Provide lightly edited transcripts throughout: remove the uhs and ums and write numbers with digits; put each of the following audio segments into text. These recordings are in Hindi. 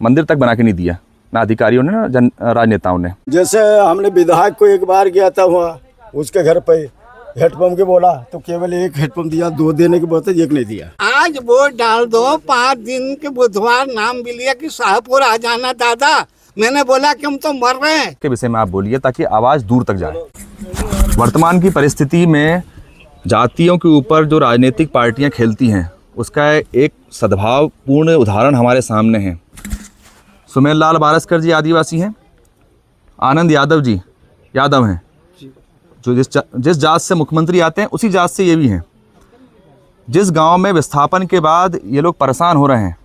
मंदिर तक बना के नहीं दिया, ना अधिकारियों ने ना राजनेताओं ने। जैसे हमने विधायक को एक बार गया था वहाँ, उसके घर पे हेडपम्प के बोला तो केवल एक हेडपम्प दिया, 2 देने के बोलते एक नहीं दिया। आज वोट डाल दो, 5 दिन के बुधवार नाम भी लिया कि शाहपुर आ जाना दादा। मैंने बोला कि हम तो मर रहे हैं। के विषय में आप बोलिए ताकि आवाज दूर तक जाए। वर्तमान की परिस्थिति में जातियों के ऊपर जो राजनीतिक पार्टियां खेलती हैं उसका एक सद्भावपूर्ण उदाहरण हमारे सामने है। सुमेर लाल बारस्कर जी आदिवासी हैं, आनंद यादव जी यादव हैं, जो जिस जात से मुख्यमंत्री आते हैं उसी जात से ये भी हैं। जिस गांव में विस्थापन के बाद ये लोग परेशान हो रहे हैं,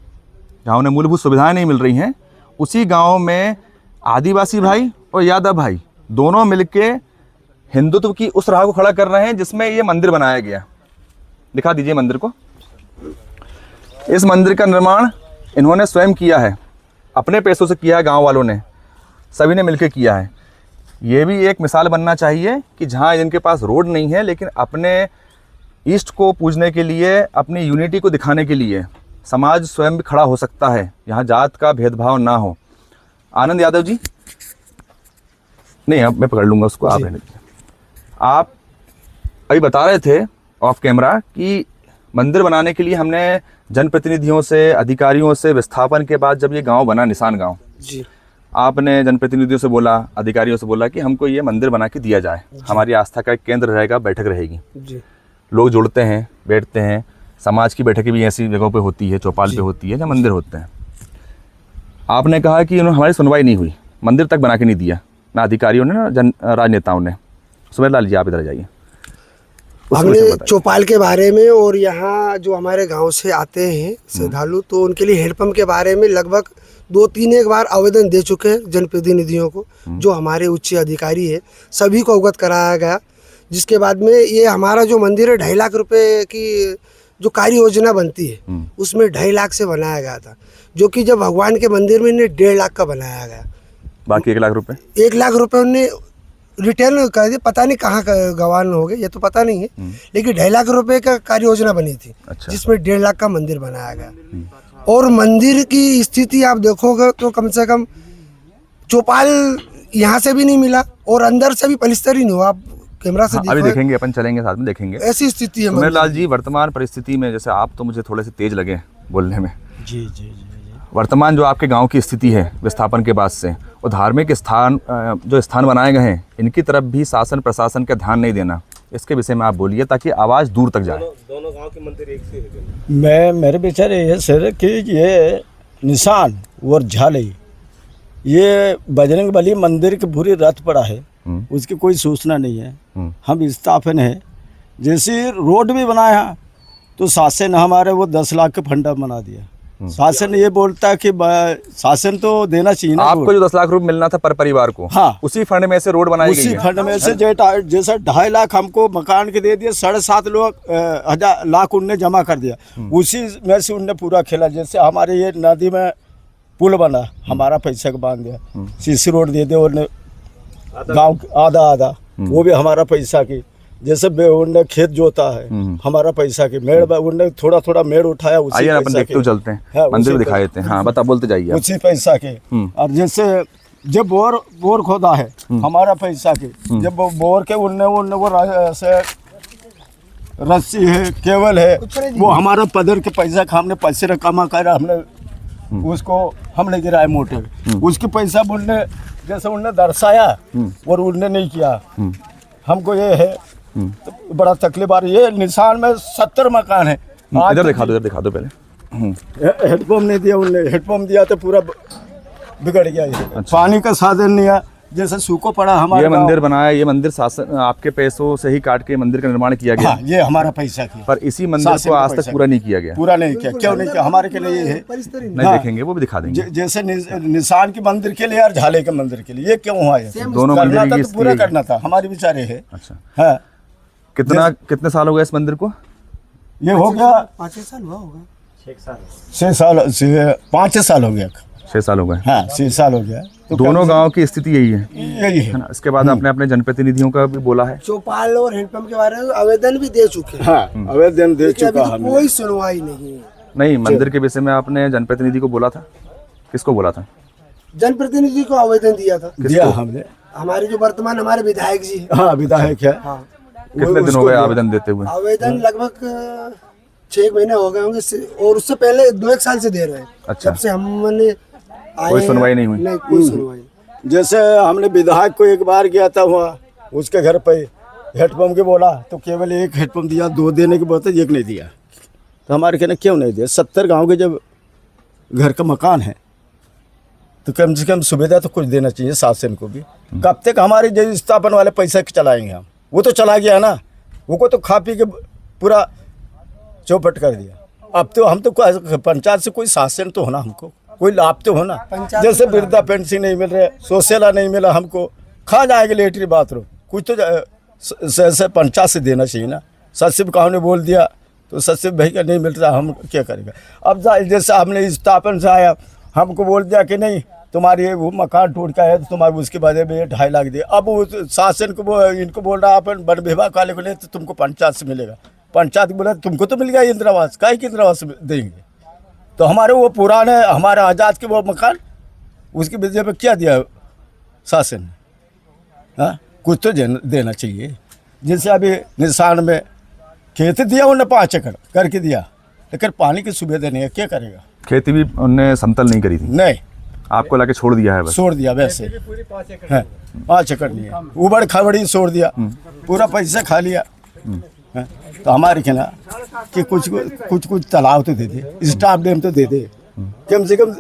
जहाँ उन्हें मूलभूत सुविधाएं नहीं मिल रही हैं, उसी गांव में आदिवासी भाई और यादव भाई दोनों मिलके हिंदुत्व की उस राह को खड़ा कर रहे हैं जिसमें ये मंदिर बनाया गया। दिखा दीजिए मंदिर को। इस मंदिर का निर्माण इन्होंने स्वयं किया है, अपने पैसों से किया है, गांव वालों ने सभी ने मिलकर किया है। ये भी एक मिसाल बनना चाहिए कि जहाँ जिनके पास रोड नहीं है लेकिन अपने ईष्ट को पूजने के लिए, अपनी यूनिटी को दिखाने के लिए समाज स्वयं भी खड़ा हो सकता है, यहाँ जात का भेदभाव ना हो। आनंद यादव जी, नहीं अब मैं पकड़ लूँगा उसको, आप अभी बता रहे थे ऑफ कैमरा कि मंदिर बनाने के लिए हमने जनप्रतिनिधियों से, अधिकारियों से, विस्थापन के बाद जब ये गांव बना, निशान गांव जी, आपने जनप्रतिनिधियों से बोला, अधिकारियों से बोला कि हमको ये मंदिर बना के दिया जाए, हमारी आस्था का एक केंद्र रहेगा, बैठक रहेगी जी। लोग जुड़ते हैं, बैठते हैं, समाज की बैठकें भी ऐसी जगहों पे होती है, चौपाल पे होती है जहाँ मंदिर होते हैं। आपने कहा कि उन्होंने हमारी सुनवाई नहीं हुई, मंदिर तक बना के नहीं दिया, ना अधिकारियों ने ना राजनेताओं ने। सुमेर लाल जी आप इधर जाइए। हमने चौपाल के बारे में और यहाँ जो हमारे गांव से आते हैं श्रद्धालु, तो उनके लिए हैंडपम्प के बारे में लगभग 2-3 एक बार आवेदन दे चुके हैं जनप्रतिनिधियों को, जो हमारे उच्च अधिकारी है, सभी को अवगत कराया गया। जिसके बाद में ये हमारा जो मंदिर है 2.5 लाख रुपए की जो कार्य योजना बनती है उसमें 2.5 लाख से बनाया गया था, जो कि जब भगवान के मंदिर में इन्हें 1.5 लाख का बनाया गया। बाकी 1 लाख रुपए 1 लाख रुपए उन्हें रिटर्न कर दिए, पता नहीं कहाँ का गवान हो गए, ये तो पता नहीं है, लेकिन 2.5 लाख रुपए का कार्य योजना बनी थी। अच्छा। जिसमें 1.5 लाख का मंदिर बनाया गया। और मंदिर की स्थिति आप देखोगे तो कम से कम चौपाल यहाँ से भी नहीं मिला और अंदर से भी पलिस्तर ही नहीं हुआ। आप कैमरा से अभी देखेंगे, अपन चलेंगे साथ में देखेंगे, ऐसी स्थिति है। सुमेर लाल जी, वर्तमान परिस्थिति में, जैसे आप तो मुझे थोड़े से तेज लगे बोलने में, जी जी जी, वर्तमान जो आपके गांव की स्थिति है विस्थापन के बाद से, और धार्मिक स्थान जो स्थान बनाए गए हैं इनकी तरफ भी शासन प्रशासन का ध्यान नहीं देना, इसके विषय में आप बोलिए ताकि आवाज़ दूर तक जाए। दोनों गांव के मंदिर एक से मेरे विचार ये सर कि ये निशान और झाले, ये बजरंग बली मंदिर के पूरी रथ पड़ा है, उसकी कोई सूचना नहीं है। हम विस्थापन है, जैसे रोड भी बनाया तो शासन हमारे वो 10 लाख का फंडा बना दिया। शासन ये बोलता है कि शासन तो देना चाहिए ना। आपको जो 10 लाख रुपए मिलना था पर परिवार को, हाँ, उसी फंड में से रोड बनाई गई है। उसी फंड में से जैसा 2.5 लाख हमको मकान के दे दिए, 7.5 लाख उनने जमा कर दिया, उसी में से उनने पूरा खेला। जैसे हमारे ये नदी में पुल बना, हमारा पैसा का बांध दिया, सीसी रोड दे दिया उन्हें गाँव आधा, वो भी हमारा पैसा की। जैसे उनने खेत जोता है, हमारा पैसा की। मेड़ उनने थोड़ा मेड़ उठाया, उसी अपन देखते हुए चलते हैं, मंदिर दिखा देते हैं। हाँ बता, बोलते जाइए। उसी पैसा के। और जैसे जब बोर खोदा है, हमारा पैसा के। जब बोर के उनने वो रस्सी है, केबल है, वो हमारा पदर के पैसा का हमने पैसे कमा कर हमने उसको हमने गिराया मोटर, उसके पैसा उनने जैसे उनने दर्शाया और उनने नहीं किया। हमको ये है तो बड़ा तकलीफ आ रही है। निशान में 70 मकान है। इधर दिखा दो पहले। हेडपम्प नहीं दिया उनने, हेडपम्प दिया तो पूरा बिगड़ गया। अच्छा। पानी का साधन नहीं है, जैसे सूखो पड़ा हमारा। ये मंदिर बनाया, ये मंदिर शासन आपके पैसों से ही काट के मंदिर का निर्माण किया गया। हाँ, ये हमारा पैसा किया, पर इसी मंदिर को आज तक पूरा नहीं किया गया। पूरा नहीं किया, क्यों नहीं किया? हमारे के लिए ये है नहीं, देखेंगे वो भी दिखा देंगे। जैसे निशान के मंदिर के लिए और झाले के मंदिर के लिए ये क्यों हुआ है? दोनों मंदिर की पूरा करना था, हमारे विचारे है। अच्छा, हाँ। कितने साल हो गए इस मंदिर को? ये हो गया 5 साल हुआ होगा। 6 साल 5 साल हो गया। 6 साल हो गए। हाँ, 6 साल हो गया। तो दोनों गांव की स्थिति यही है ना। इसके बाद आपने अपने जनप्रतिनिधियों का भी बोला है, चौपाल और हैंडपंप के बारे में आवेदन भी दे चुके हैं। हाँ, आवेदन दे चुका है, कोई सुनवाई नहीं है। नहीं, मंदिर के विषय में आपने जनप्रतिनिधि को बोला था? किसको बोला था? जनप्रतिनिधि को आवेदन दिया था। दिया हमने। हमारे जो वर्तमान हमारे विधायक जी हैं। हाँ विधायक है। हाँ कितने दिन हो गए आवेदन देते हुए? आवेदन लगभग 6 महीने हो गए होंगे और उससे पहले 2-1 साल से दे रहे हैं। अच्छा। जब से हमने आए कोई सुनवाई नहीं हुई? नहीं, कोई सुनवाई नहीं। जैसे हमने विधायक को एक बार गया था वहाँ, उसके घर पे हेडपम्प के बोला तो केवल एक हेडपम्प दिया, 2 देने के बोलते एक नहीं दिया। तो हमारे कहना क्यों नहीं दिया? 70 गांव के जब घर का मकान है तो कम से कम सुविधा तो कुछ देना चाहिए शासन को भी। कब तक हमारे जो स्थापन वाले पैसा चलाएंगे हम? वो तो चला गया ना, वो को तो खा पी के पूरा चौपट कर दिया। अब तो हम तो पंचायत से कोई शासन तो होना, हमको कोई लाभ तो होना। जैसे वृद्धा पेंशन नहीं मिल रहे, शौचालय नहीं मिला हमको, खा जाएंगे लेटरी बाथरूम, कुछ तो पंचायत से देना चाहिए ना। सचिव गाँव ने बोल दिया तो सचिव भाई का नहीं मिल रहा, हम क्या करेंगे? अब जैसे हमने स्थापन से आया, हमको बोल दिया कि नहीं तुम्हारी वो मकान टूट का है तो तुम्हारे उसके बाद में 2.5 लाख दिए। अब वो शासन को इनको बोल रहा अपन वन विभाग वाले को ले तो तुमको पंचायत से मिलेगा। पंचायत बोला तुमको तो मिल गया इंदिरा आवास, काहे की इंदिरा आवास देंगे? तो हमारे वो पुराने हमारे आज़ाद के वो मकान उसकी वजह पे क्या दिया शासन ने? हाँ कुछ तो देना चाहिए। जैसे अभी निशान में खेत दिया उन्होंने 5 एकड़ करके दिया, लेकिन पानी की सुविधा नहीं है, क्या करेगा? खेती भी उन्होंने समतल नहीं करी थी? नहीं, आपको लाके छोड़ दिया है बस? छोड़ दिया वैसे। 5 एकड़ नहीं है, उबड़ खाबड़ी छोड़ दिया, पूरा पैसा खा लिया। हाँ, तो हमारे कहना कि कुछ तालाब तो दे दे, स्टाफ डैम तो दे दे, कम से कम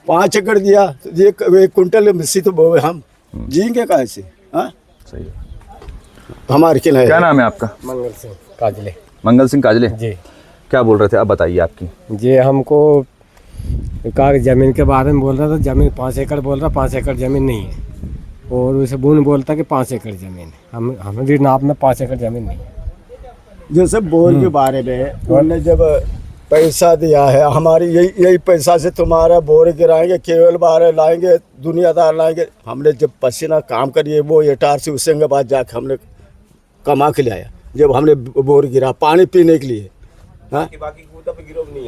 5 एकड़ दिया तो एक कुंटल मिस्सी तो बोए हम जिएंगे कहाँ से? हाँ सही है। हमारे कहना है। क्या नाम है आपका? मंगल सिंह काजले मंगल सिंह काजले जी। क्या बोल रहे थे, अब बताइए आपकी। जी हमको कहा जमीन के बारे में बोल रहा था, जमीन 5 एकड़ बोल रहा, 5 एकड़ जमीन नहीं है। और उसे बुन बोलता कि 5 एकड़ जमीन है, हमें नाप में 5 एकड़ जमीन नहीं है। जैसे बोर के बारे में उन्होंने जब पैसा दिया है, हमारी यही पैसा से तुम्हारा बोर गिराएंगे, केवल बाहर लाएंगे, दुनियादार लाएंगे। हमने जब पसीना काम करिए वो एटार से होशंगाबाद जाकर हमने कमा के लाया, जब हमने बोर गिरा पानी पीने के लिए। हाँ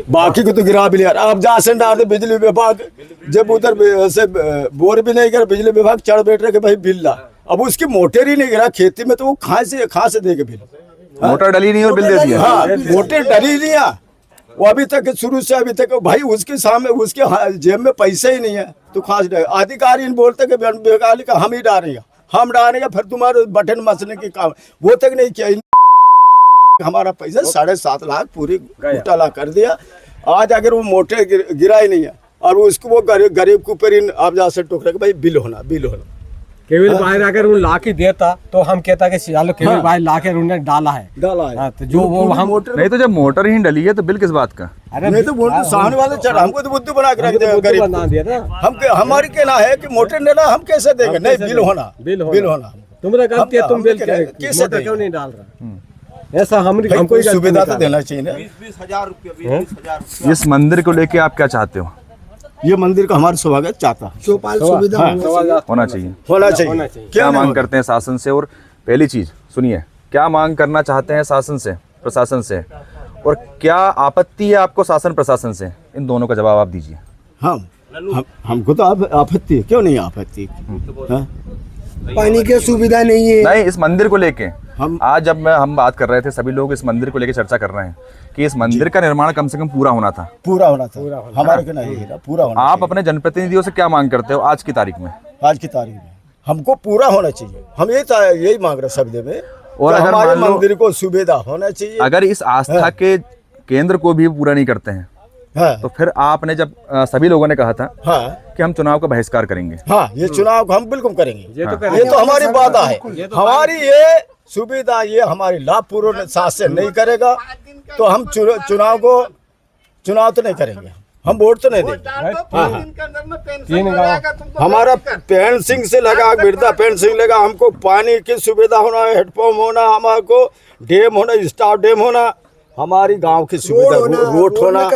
बाकी को तो गिरा भी लिया। अब जहाँ से डाल दे बिजली विभाग, जब उधर से बोर भी नहीं गिरा, बिजली विभाग चढ़ बैठ रहे कि भाई बिल ला। अब उसकी मोटर ही नहीं गिरा खेती में, तो वो कहाँ से देगा बिल? मोटर डली नहीं और बिल दे दिया? हाँ मोटर डली नहीं है, वो अभी तक शुरू से अभी तक भाई उसके सामने उसके जेब में पैसे ही नहीं है तो खास अधिकारी बोलते कि का हम ही डालेंगे, हम डालेंगे, फिर तुम्हारे बटन मसने के काम वो तक नहीं किया। हमारा पैसा 7.5 लाख पूरी घोटाला कर दिया। आज अगर वो मोटे गिरा ही नहीं है और उसको वो गरीब के ऊपर इन आप जा से टोकरे भाई बिल होना। केवल बाहर अगर उन ला के देता तो हम कहता कि चलो केवल बाहर ला के उन्होंने डाला है। हाँ, तो जो वो हम नहीं तो जब मोटर ही डली है तो बिल किस बात का? नहीं तो मोटर सामने वाले चढ़ा, हमको तो बुद्धू बना के रख दिया गरीब बना दिया ना। हम हमारी कहना है कि मोटर लेना हम कैसे देंगे? नहीं बिल होना। तुम्हारा गलती है, तुम बिल कैसे मोटर क्यों नहीं डाल रहा? ऐसा हमको कोई सुविधा तो देना चाहिए ना। 20,000 रुपये इस मंदिर को लेके आप क्या चाहते हो? ये मंदिर का हमारा स्वागत चाहता चौपाल सुविधा होना चाहिए। होना चाहिए। क्या मांग करते हैं शासन से? और पहली चीज सुनिए, क्या मांग करना चाहते हैं शासन से, प्रशासन से, और क्या आपत्ति है आपको शासन प्रशासन से? इन दोनों का जवाब आप दीजिए। हमको तो आपत्ति है, क्यों नहीं आपत्ति? पानी की सुविधा नहीं है। नहीं, इस मंदिर को लेके हम आज जब हम बात कर रहे थे, सभी लोग इस मंदिर को लेके चर्चा कर रहे हैं कि इस मंदिर का निर्माण कम से कम पूरा होना था। हमारे को नहीं है, पूरा होना। आप अपने जनप्रतिनिधियों से क्या मांग करते हो आज की तारीख में? आज की तारीख में हमको पूरा होना चाहिए। हम यही मांग रहे शब्द में, और अगर हमारे मान लो मंदिर को सुविधा होना चाहिए। अगर इस आस्था के केंद्र को भी पूरा नहीं करते हैं तो फिर आपने जब सभी लोगों ने कहा था कि हम चुनाव का बहिष्कार करेंगे। हाँ ये चुनाव हम बिल्कुल करेंगे, ये तो हमारी वादा है। हमारी ये सुविधा ये हमारी लाभ पूर्ण शासन नहीं करेगा तो हम चुनाव तो नहीं करेंगे, हम वोट तो नहीं देंगे। हमारा पेंसिंग से लगा, वृद्धा पेंसिंग लगा, हमको पानी की सुविधा होना, हेडपम्प होना, हमारे को डैम होना, स्टाफ डैम होना, हमारी गांव की सुविधा रोड होना,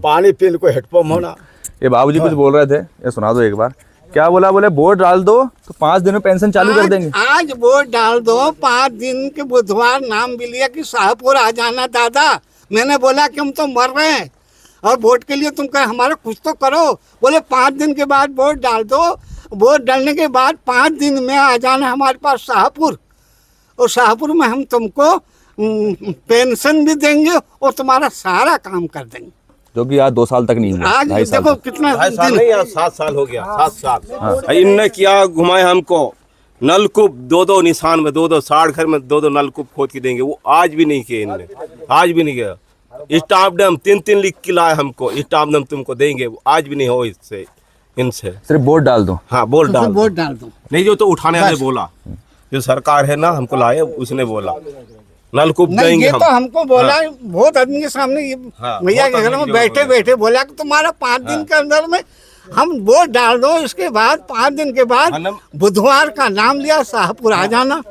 पानी पीने को हेडपम्प होना। ये बाबूजी कुछ बोल रहे थे, ये सुना दो एक बार। क्या बोला? बोले वोट डाल दो तो 5 दिन में पेंशन चालू कर देंगे। आज वोट डाल दो, 5 दिन के बुधवार नाम भी लिया कि शाहपुर आ जाना दादा। मैंने बोला कि हम तो मर रहे हैं, और वोट के लिए तुम कहे हमारा कुछ तो करो। बोले 5 दिन के बाद वोट डाल दो, वोट डालने के बाद 5 दिन में आ जाना हमारे पास शाहपुर, और शाहपुर में हम तुमको पेंशन भी देंगे और तुम्हारा सारा काम कर देंगे। जो कि आज 2 साल तक नहीं हुआ। आज 2.5 साल देखो तक। कितना 2.5 साल दिन नहीं यार, 7 साल हो गया, 7 साल इनने किया, घुमाए हमको। नलकूप 2-2 निशान में 2-2 60 घर में 2-2 नलकूप खोद के देंगे, वो आज भी नहीं किए इनने, आज भी नहीं किया। स्टाफ डैम 3-3 लिख के लाए हमको, स्टाफ डैम तुमको देंगे, वो आज भी नहीं हो इससे, इनसे। सिर्फ वोट डाल दो। हाँ वोट डाल वोट डाल दो। नहीं, जो तो उठाने वाले बोला, जो सरकार है ना हमको लाए, उसने बोला नलकूप नहीं, देंगे ये हम। तो हमको बोला बहुत आदमी के सामने, ये हाँ, भैया बहुत के घर आदमी में जो बैठे बोला। बैठे बोला कि तुम्हारा 5 दिन के अंदर में हम वोट डाल दो, इसके बाद 5 दिन के बाद हाँ, बुधवार का नाम लिया शाहपुर आ जाना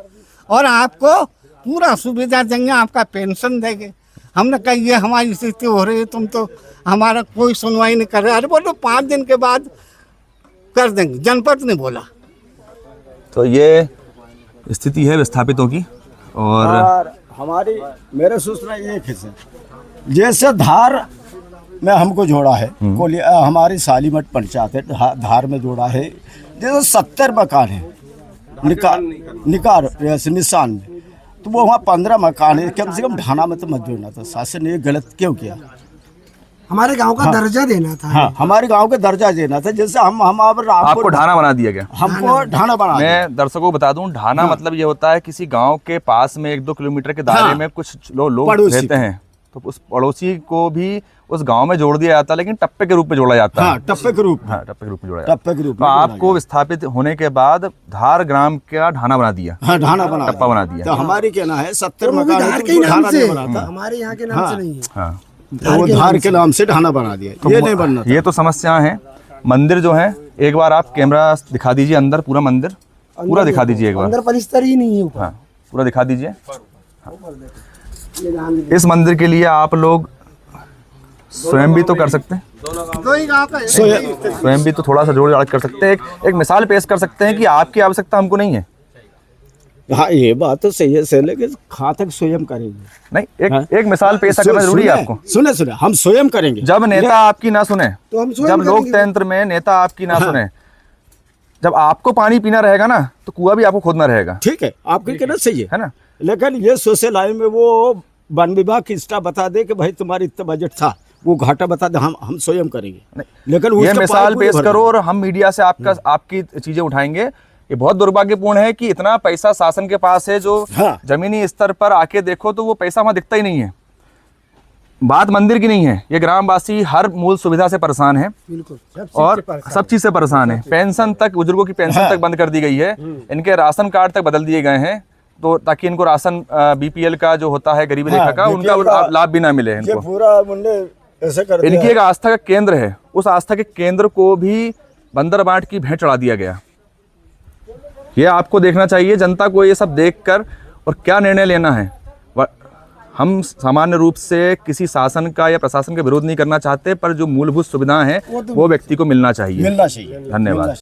और आपको पूरा सुविधा देंगे, आपका पेंशन देंगे। हमने कहा ये हमारी स्थिति हो रही है, तुम तो हमारा कोई सुनवाई नहीं कर रहे। अरे बोलो 5 दिन के बाद कर देंगे, जनपद ने बोला। तो ये स्थिति है विस्थापितों की। और हमारी मेरे सूचना ये है सर, जैसे धार में हमको जोड़ा है, हमारी सालीमठ पंचायत है, धार में जोड़ा है, जैसे 70 मकान है निशान में, तो वो वहाँ 15 मकान है, कम से कम ढाना में तो मत जोड़ना था। शासन ने ये गलत क्यों किया? हमारे गांव का दर्जा देना था। हाँ, हमारे गांव का दर्जा देना था। जैसे हम आपको ढाना बना दिया गया। हमको ढाना बना दिया। मैं दर्शकों को बता दूं, ढाना मतलब ये होता है किसी गांव के पास में 1-2 किलोमीटर के दायरे में कुछ लोग रहते हैं, तो उस पड़ोसी को भी उस गांव में जोड़ दिया जाता है, लेकिन टप्पे के रूप में जोड़ा जाता है। हाँ, टप्पे के रूप में। हाँ, टप्पे के रूप में जोड़ा जाता है। टप्पे के रूप तो में आपको विस्थापित होने के बाद धार ग्राम का ढाना बना दिया। हाँ, ढाना बना टप्पा बना दिया। तो हमारी कहना है 70 वो भी मकान है, धार तो के ही नाम ढाना से नहीं बना था। हमारे यहाँ के नाम से नहीं है। हाँ, तो वो धार के नाम से ढाना बना दिया, तो ये नहीं बनना था। ये तो समस्या है। मंदिर जो है, एक बार आप कैमरा दिखा दीजिए, अंदर पूरा मंदिर पूरा दिखा दीजिए एक बार। अंदर परिस्तर ही नहीं है ऊपर। हाँ, पूरा दिखा दीजिए। इस मंदिर के लिए आप लोग स्वयं भी तो कर सकते हैं, स्वयं भी तो थोड़ा सा जोड़ जाड़ कर सकते हैं। एक मिसाल पेश कर सकते हैं कि आपकी आवश्यकता हमको नहीं है। हाँ, ये बात तो सही है सर, लेकिन कहाँ तक स्वयं करेंगे? नहीं, एक मिसाल पेश करना जरूरी है आपको। सुने हम स्वयं करेंगे। जब नेता आपकी ना सुने, तो हम स्वयं जब करेंगे। लोकतंत्र में नेता आपकी ना सुने, जब आपको पानी पीना रहेगा ना, तो कुआं भी आपको खोदना रहेगा। ठीक है, आपकी कहना सही है ना? लेकिन ये सोशल लाइन में वो वन विभाग की स्टाफ बता दे कि भाई तुम्हारी इतना बजट था, वो घाटा बता दे, हम स्वयं करेंगे। लेकिन ये उसके मिसाल पास पेश करो और हम मीडिया से आपकी चीजें उठाएंगे। ये बहुत दुर्भाग्यपूर्ण है कि इतना पैसा शासन के पास है, जो हाँ। जमीनी स्तर पर आके देखो तो वो पैसा वहां दिखता ही नहीं है। बात मंदिर की नहीं है, ये ग्रामवासी हर मूल सुविधा से परेशान है और सब चीज से परेशान है। पेंशन तक, बुजुर्गों की पेंशन तक बंद कर दी गई है, इनके राशन कार्ड तक बदल दिए गए हैं, तो ताकि इनको राशन बीपीएल का जो होता है, गरीबी रेखा का, उनका लाभ भी ना मिले इनको। पूरा मुन्ने ऐसे कर दिया। इनकी एक आस्था का केंद्र है, उस आस्था के केंद्र को भी बंदर बाट की भेंट चढ़ा दिया गया। ये आपको देखना चाहिए, जनता को ये सब देखकर, और क्या निर्णय लेना है। हम सामान्य रूप से किसी शासन का या प्रशासन का विरोध नहीं करना चाहते, पर जो मूलभूत सुविधाएं हैं वो व्यक्ति को मिलना चाहिए। मिलना चाहिए। धन्यवाद।